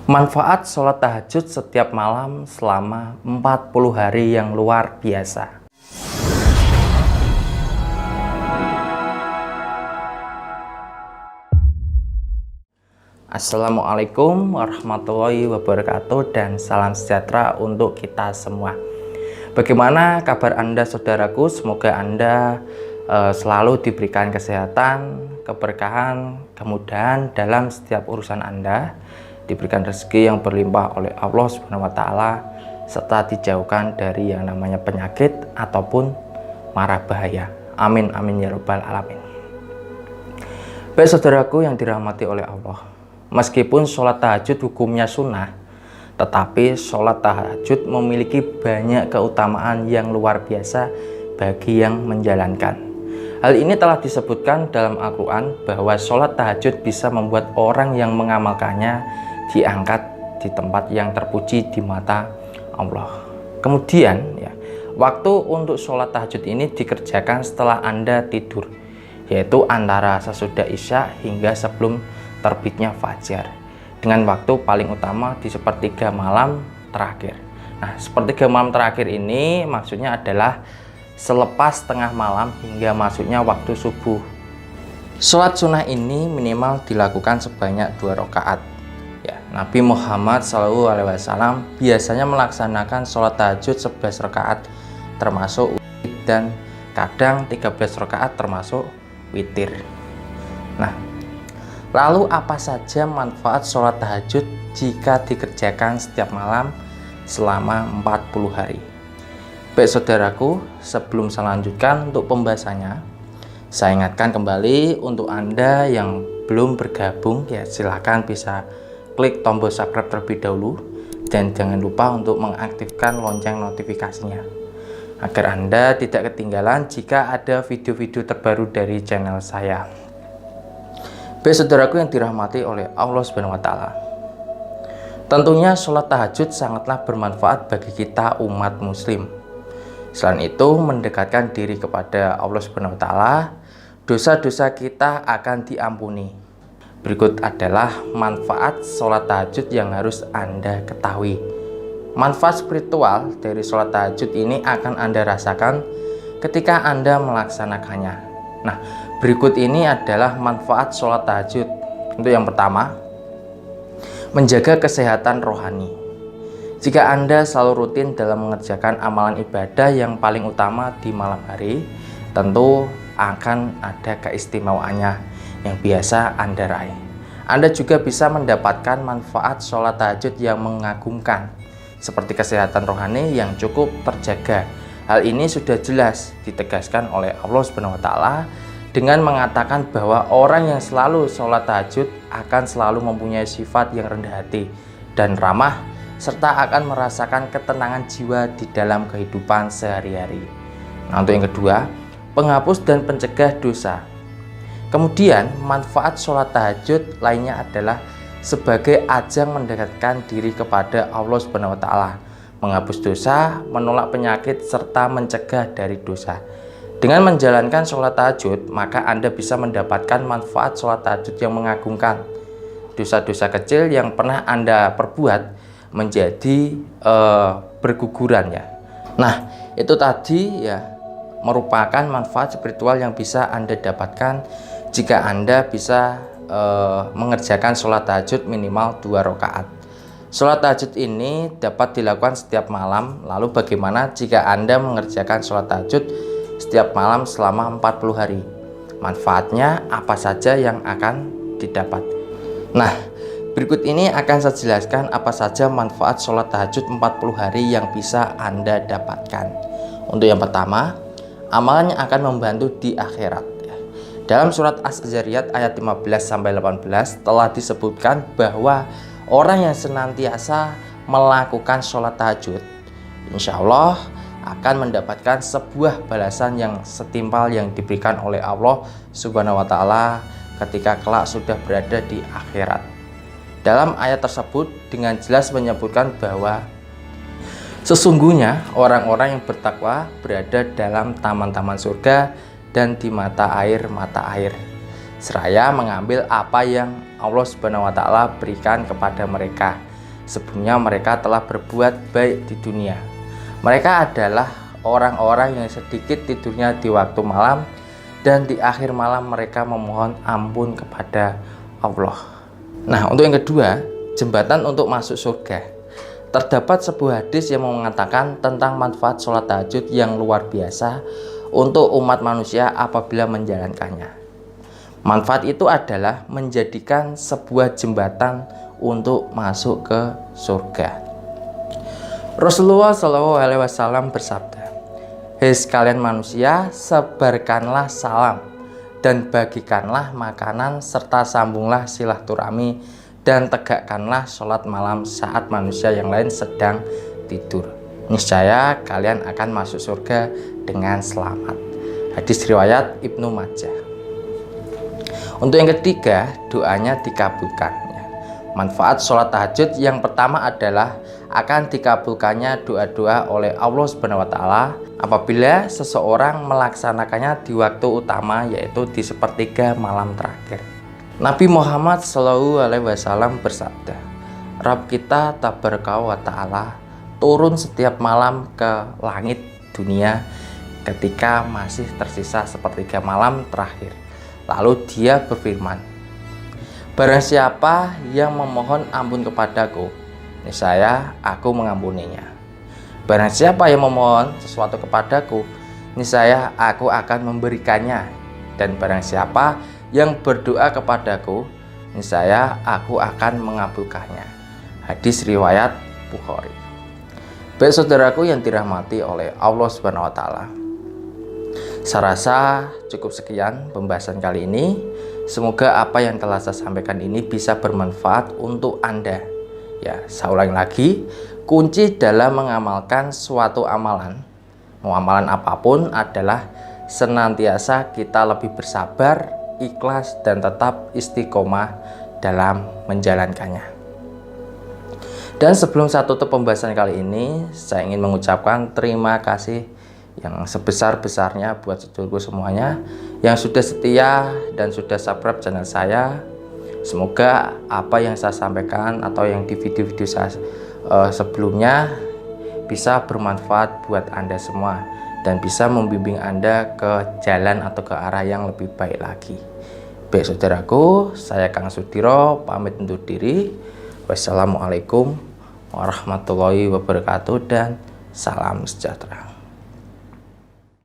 Manfaat sholat tahajud setiap malam selama 40 hari yang luar biasa. Assalamualaikum warahmatullahi wabarakatuh dan salam sejahtera untuk kita semua. Bagaimana kabar Anda saudaraku? Semoga Anda selalu diberikan kesehatan, keberkahan, kemudahan dalam setiap urusan Anda, diberikan rezeki yang berlimpah oleh Allah Subhanahu wa Ta'ala, serta dijauhkan dari yang namanya penyakit ataupun mara bahaya. Amin amin ya rabbal alamin. Baik saudaraku yang dirahmati oleh Allah, meskipun sholat tahajud hukumnya sunnah, tetapi sholat tahajud memiliki banyak keutamaan yang luar biasa bagi yang menjalankan. Hal ini telah disebutkan dalam Al-Quran bahwa sholat tahajud bisa membuat orang yang mengamalkannya diangkat di tempat yang terpuji di mata Allah. Kemudian waktu untuk sholat tahajud ini dikerjakan setelah Anda tidur, yaitu antara sesudah Isya hingga sebelum terbitnya fajar, dengan waktu paling utama di sepertiga malam terakhir. Nah, sepertiga malam terakhir ini maksudnya adalah selepas tengah malam hingga masuknya waktu subuh. Sholat sunnah ini minimal dilakukan sebanyak 2 rakaat. Nabi Muhammad SAW biasanya melaksanakan sholat tahajud 11 rakaat termasuk witir, dan kadang 13 rakaat termasuk witir. Nah, lalu apa saja manfaat sholat tahajud jika dikerjakan setiap malam selama 40 hari? Baik saudaraku, sebelum saya lanjutkan untuk pembahasannya, saya ingatkan kembali untuk Anda yang belum bergabung, silahkan bisa klik tombol subscribe terlebih dahulu, dan jangan lupa untuk mengaktifkan lonceng notifikasinya agar Anda tidak ketinggalan jika ada video-video terbaru dari channel saya. Baik saudaraku yang dirahmati oleh Allah Subhanahu wa Ta'ala, tentunya sholat tahajud sangatlah bermanfaat bagi kita umat muslim. Selain itu, mendekatkan diri kepada Allah Subhanahu wa Ta'ala, dosa-dosa kita akan diampuni. Berikut adalah manfaat sholat tahajud yang harus Anda ketahui. Manfaat spiritual dari sholat tahajud ini akan Anda rasakan ketika Anda melaksanakannya. Nah, berikut ini adalah manfaat sholat tahajud. Untuk yang pertama, menjaga kesehatan rohani. Jika Anda selalu rutin dalam mengerjakan amalan ibadah yang paling utama di malam hari, tentu akan ada keistimewaannya yang biasa Anda raih. Anda juga bisa mendapatkan manfaat sholat tahajud yang mengagumkan, seperti kesehatan rohani yang cukup terjaga. Hal ini sudah jelas ditegaskan oleh Allah Subhanahu wa Ta'ala dengan mengatakan bahwa orang yang selalu sholat tahajud akan selalu mempunyai sifat yang rendah hati dan ramah, serta akan merasakan ketenangan jiwa di dalam kehidupan sehari-hari. Nah, untuk yang kedua, penghapus dan pencegah dosa. Kemudian manfaat sholat tahajud lainnya adalah sebagai ajang mendekatkan diri kepada Allah Subhanahu wa Ta'ala, menghapus dosa, menolak penyakit, serta mencegah dari dosa. Dengan menjalankan sholat tahajud, maka Anda bisa mendapatkan manfaat sholat tahajud yang mengagumkan. Dosa-dosa kecil yang pernah Anda perbuat menjadi berguguran ya. Nah, itu tadi merupakan manfaat spiritual yang bisa Anda dapatkan jika Anda bisa mengerjakan sholat tahajud minimal 2 rakaat. Sholat tahajud ini dapat dilakukan setiap malam. Lalu bagaimana jika Anda mengerjakan sholat tahajud setiap malam selama 40 hari? Manfaatnya apa saja yang akan didapat? Nah, berikut ini akan saya jelaskan apa saja manfaat sholat tahajud 40 hari yang bisa Anda dapatkan. Untuk yang pertama, amalannya akan membantu di akhirat. Dalam surat As-Zariyat ayat 15-18 telah disebutkan bahwa orang yang senantiasa melakukan sholat tahajud, insya Allah akan mendapatkan sebuah balasan yang setimpal yang diberikan oleh Allah Subhanahu wa Ta'ala ketika kelak sudah berada di akhirat. Dalam ayat tersebut dengan jelas menyebutkan bahwa sesungguhnya orang-orang yang bertakwa berada dalam taman-taman surga dan di mata air, seraya mengambil apa yang Allah Subhanahu wa Ta'ala berikan kepada mereka. sebelumnya mereka telah berbuat baik di dunia. Mereka adalah orang-orang yang sedikit tidurnya di waktu malam, dan di akhir malam mereka memohon ampun kepada Allah. Nah, untuk yang kedua, jembatan untuk masuk surga. Terdapat sebuah hadis yang mengatakan tentang manfaat sholat tahajud yang luar biasa untuk umat manusia apabila menjalankannya. Manfaat itu adalah menjadikan sebuah jembatan untuk masuk ke surga. Rasulullah SAW bersabda, "Hei sekalian manusia, sebarkanlah salam dan bagikanlah makanan serta sambunglah silaturahmi dan tegakkanlah sholat malam saat manusia yang lain sedang tidur. Niscaya kalian akan masuk surga dengan selamat." Hadis riwayat Ibnu Majah. Untuk yang ketiga, doanya dikabulkan. Manfaat sholat tahajud yang pertama adalah akan dikabulkannya doa-doa oleh Allah Subhanahu wa Ta'ala apabila seseorang melaksanakannya di waktu utama, yaitu di sepertiga malam terakhir. Nabi Muhammad SAW bersabda, "Rabb kita tabaraka wa ta'ala turun setiap malam ke langit dunia ketika masih tersisa sepertiga malam terakhir. Lalu dia berfirman, barang siapa yang memohon ampun kepadaku, niscaya aku mengampuninya. Barang siapa yang memohon sesuatu kepadaku, niscaya aku akan memberikannya. Dan barang siapa yang berdoa kepadaku, niscaya aku akan mengabulkannya." Hadis riwayat Bukhari. Baik saudaraku yang dirahmati oleh Allah Subhanahu wa Ta'ala, saya rasa cukup sekian pembahasan kali ini. Semoga apa yang telah saya sampaikan ini bisa bermanfaat untuk Anda. Ya, saya ulangi lagi, kunci dalam mengamalkan suatu amalan, mau amalan apapun, adalah senantiasa kita lebih bersabar, ikhlas, dan tetap istiqomah dalam menjalankannya. Dan sebelum saya tutup pembahasan kali ini, saya ingin mengucapkan terima kasih yang sebesar-besarnya buat saudaraku semuanya yang sudah setia dan sudah subscribe channel saya. Semoga apa yang saya sampaikan atau yang di video-video saya sebelumnya bisa bermanfaat buat Anda semua dan bisa membimbing Anda ke jalan atau ke arah yang lebih baik lagi. Baik saudaraku, saya Kang Sudiro pamit undur diri. Wassalamualaikum warahmatullahi wabarakatuh dan salam sejahtera.